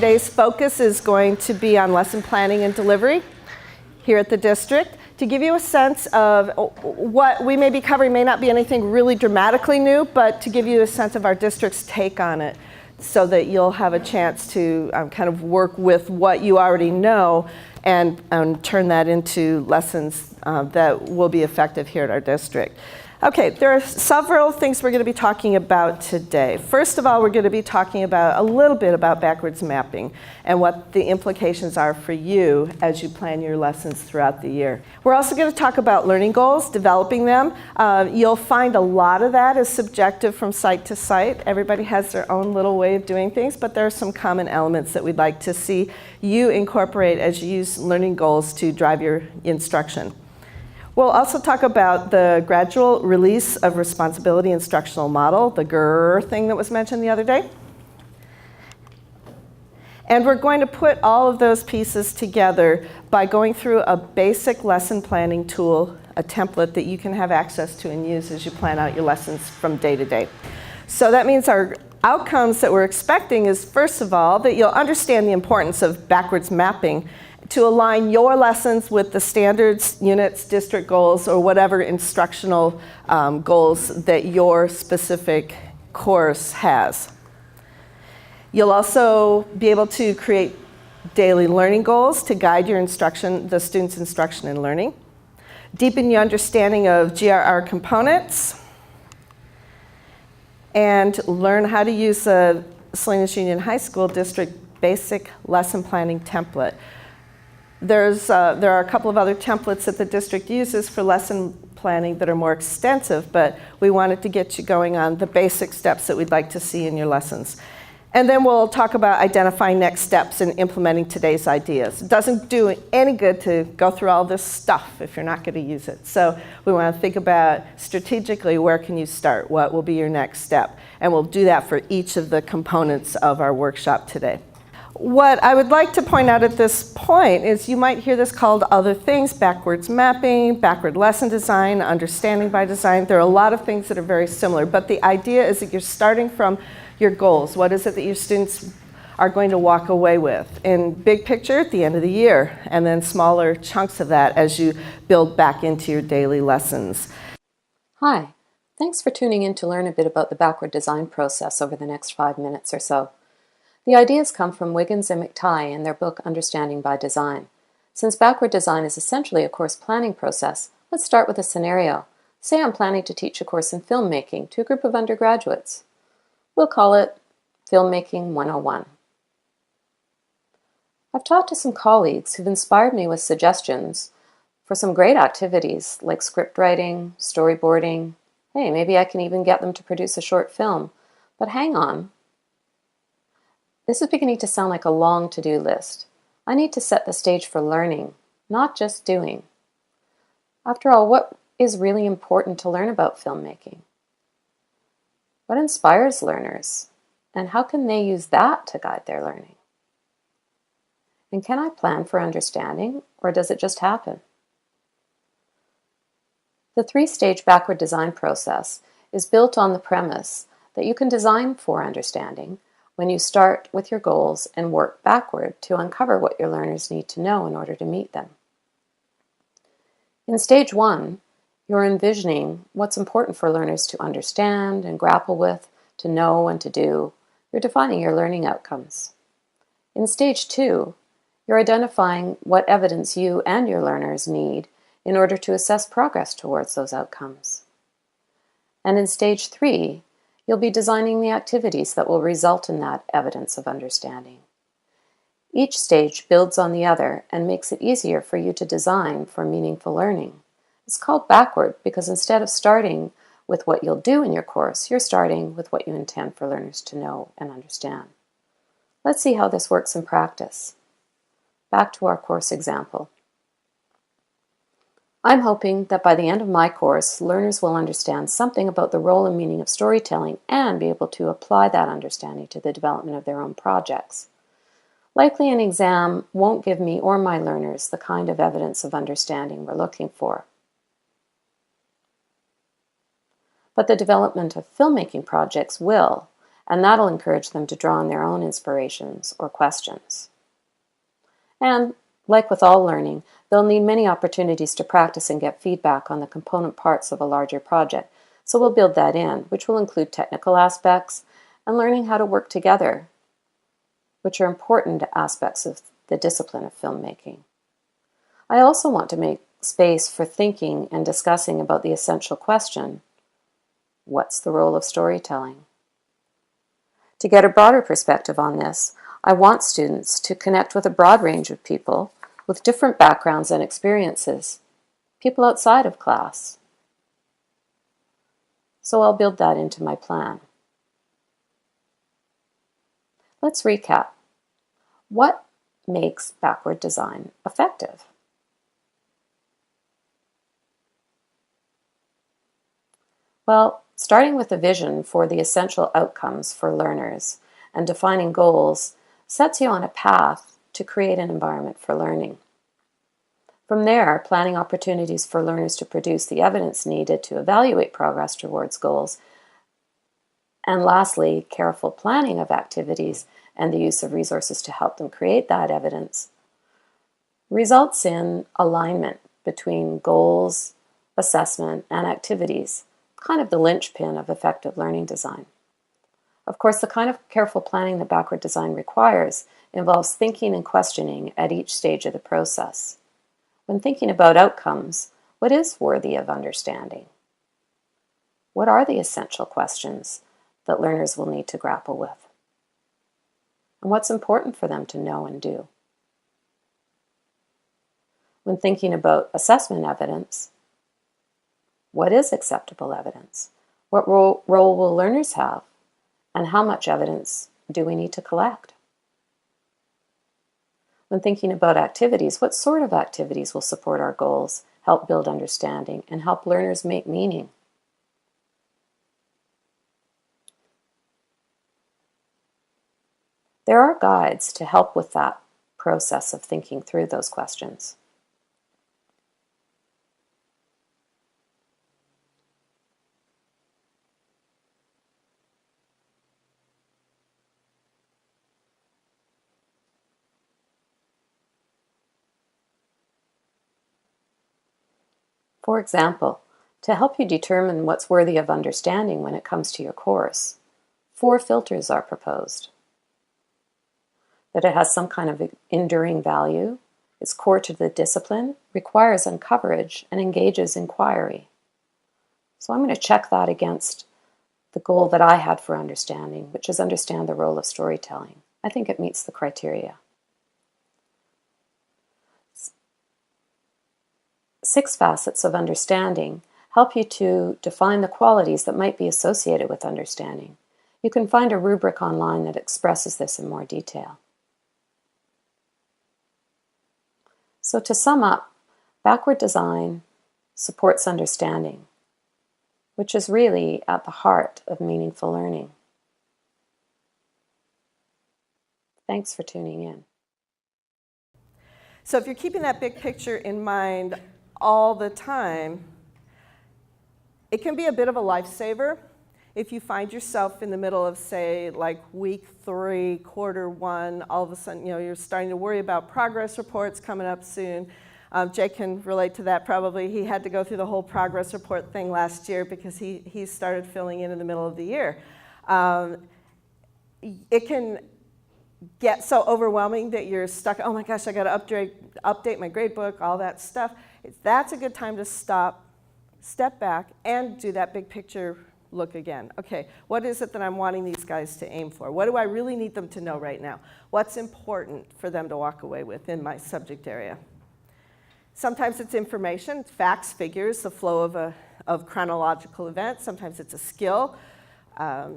today's focus is going to be on lesson planning and delivery here at the district. To give you a sense of what we may be covering may not be anything really dramatically new, but to give you a sense of our district's take on it so that you'll have a chance to kind of work with what you already know and turn that into lessons that will be effective here at our district. Okay, there are several things we're going to be talking about today. First of all, we're going to be talking about a little bit about backwards mapping and what the implications are for you as you plan your lessons throughout the year. We're also going to talk about learning goals, developing them. You'll find a lot of that is subjective from site to site. Everybody has their own little way of doing things, but there are some common elements that we'd like to see you incorporate as you use learning goals to drive your instruction. We'll also talk about the gradual release of responsibility instructional model, the GRR thing that was mentioned the other day. And we're going to put all of those pieces together by going through a basic lesson planning tool, a template that you can have access to and use as you plan out your lessons from day to day. So that means our outcomes that we're expecting is, first of all, that you'll understand the importance of backwards mapping to align your lessons with the standards, units, district goals, or whatever instructional goals that your specific course has. You'll also be able to create daily learning goals to guide your instruction, the students' instruction and learning. Deepen your understanding of GRR components. And learn how to use the Salinas Union High School District Basic Lesson Planning Template. There are a couple of other templates that the district uses for lesson planning that are more extensive, but we wanted to get you going on the basic steps that we'd like to see in your lessons. And then we'll talk about identifying next steps in implementing today's ideas. It doesn't do any good to go through all this stuff if you're not going to use it. So we want to think about strategically, where can you start? What will be your next step? And we'll do that for each of the components of our workshop today. What I would like to point out at this point is you might hear this called other things, backwards mapping, backward lesson design, understanding by design. There are a lot of things that are very similar, but the idea is that you're starting from your goals. What is it that your students are going to walk away with? In big picture at the end of the year, and then smaller chunks of that as you build back into your daily lessons. Hi, thanks for tuning in to learn a bit about the backward design process over the next 5 minutes or so. The ideas come from Wiggins and McTighe in their book Understanding by Design. Since backward design is essentially a course planning process, let's start with a scenario. Say I'm planning to teach a course in filmmaking to a group of undergraduates. We'll call it Filmmaking 101. I've talked to some colleagues who've inspired me with suggestions for some great activities like script writing, storyboarding. Hey, maybe I can even get them to produce a short film. But hang on. This is beginning to sound like a long to-do list. I need to set the stage for learning, not just doing. After all, what is really important to learn about filmmaking? What inspires learners? And how can they use that to guide their learning? And can I plan for understanding, or does it just happen? The three-stage backward design process is built on the premise that you can design for understanding when you start with your goals and work backward to uncover what your learners need to know in order to meet them. In stage 1, you're envisioning what's important for learners to understand and grapple with, to know and to do. You're defining your learning outcomes. In stage 2, you're identifying what evidence you and your learners need in order to assess progress towards those outcomes. And in stage 3, you'll be designing the activities that will result in that evidence of understanding. Each stage builds on the other and makes it easier for you to design for meaningful learning. It's called backward because instead of starting with what you'll do in your course, you're starting with what you intend for learners to know and understand. Let's see how this works in practice. Back to our course example. I'm hoping that by the end of my course, learners will understand something about the role and meaning of storytelling and be able to apply that understanding to the development of their own projects. Likely an exam won't give me or my learners the kind of evidence of understanding we're looking for. But the development of filmmaking projects will, and that'll encourage them to draw on their own inspirations or questions. And like with all learning, they'll need many opportunities to practice and get feedback on the component parts of a larger project. So we'll build that in, which will include technical aspects and learning how to work together, which are important aspects of the discipline of filmmaking. I also want to make space for thinking and discussing about the essential question, what's the role of storytelling? To get a broader perspective on this, I want students to connect with a broad range of people with different backgrounds and experiences, people outside of class. So I'll build that into my plan. Let's recap. What makes backward design effective? Well, starting with a vision for the essential outcomes for learners and defining goals sets you on a path to create an environment for learning. From there, planning opportunities for learners to produce the evidence needed to evaluate progress towards goals. And lastly, careful planning of activities and the use of resources to help them create that evidence results in alignment between goals, assessment, and activities, kind of the linchpin of effective learning design. Of course, the kind of careful planning that backward design requires involves thinking and questioning at each stage of the process. When thinking about outcomes, what is worthy of understanding? What are the essential questions that learners will need to grapple with? And what's important for them to know and do? When thinking about assessment evidence, what is acceptable evidence? What role will learners have? And how much evidence do we need to collect? When thinking about activities, what sort of activities will support our goals, help build understanding, and help learners make meaning? There are guides to help with that process of thinking through those questions. For example, to help you determine what's worthy of understanding when it comes to your course, 4 filters are proposed. That it has some kind of enduring value, is core to the discipline, requires uncoverage, and engages inquiry. So I'm going to check that against the goal that I had for understanding, which is understand the role of storytelling. I think it meets the criteria. 6 facets of understanding help you to define the qualities that might be associated with understanding. You can find a rubric online that expresses this in more detail. So to sum up, backward design supports understanding, which is really at the heart of meaningful learning. Thanks for tuning in. So if you're keeping that big picture in mind all the time, it can be a bit of a lifesaver if you find yourself in the middle of, say, like week 3, quarter 1, all of a sudden, you're starting to worry about progress reports coming up soon. Jake can relate to that probably. He had to go through the whole progress report thing last year because he started filling in the middle of the year. It can get so overwhelming that you're stuck, oh my gosh, I got to update my grade book, all that stuff. That's a good time to stop, step back, and do that big picture look again. Okay, what is it that I'm wanting these guys to aim for? What do I really need them to know right now? What's important for them to walk away with in my subject area? Sometimes it's information, facts, figures, the flow of chronological events. Sometimes it's a skill,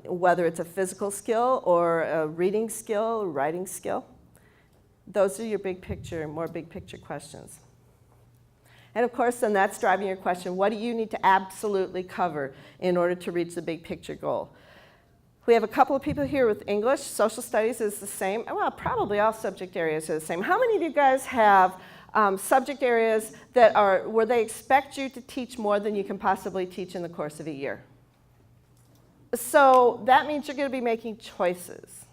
whether it's a physical skill or a reading skill, writing skill. Those are your big picture, more big picture questions. And of course, then that's driving your question, what do you need to absolutely cover in order to reach the big picture goal? We have a couple of people here with English. Social studies is the same. Well, probably all subject areas are the same. How many of you guys have subject areas that are where they expect you to teach more than you can possibly teach in the course of a year? So that means you're going to be making choices.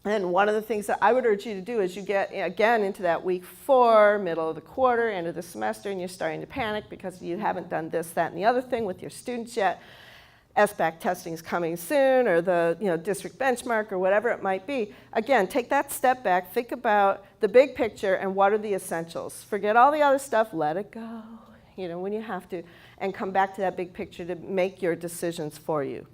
And one of the things that I would urge you to do is you get, again, into that week 4, middle of the quarter, end of the semester, and you're starting to panic because you haven't done this, that, and the other thing with your students yet. SBAC testing is coming soon, or the district benchmark, or whatever it might be. Again, take that step back, think about the big picture and what are the essentials. Forget all the other stuff, let it go, when you have to, and come back to that big picture to make your decisions for you.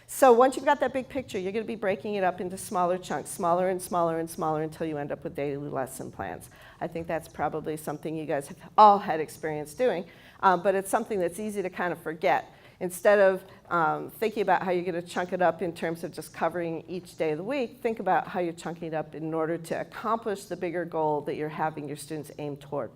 So once you've got that big picture, you're going to be breaking it up into smaller chunks, smaller and smaller and smaller until you end up with daily lesson plans. I think that's probably something you guys have all had experience doing, but it's something that's easy to kind of forget. Instead of thinking about how you're going to chunk it up in terms of just covering each day of the week, think about how you're chunking it up in order to accomplish the bigger goal that you're having your students aim toward.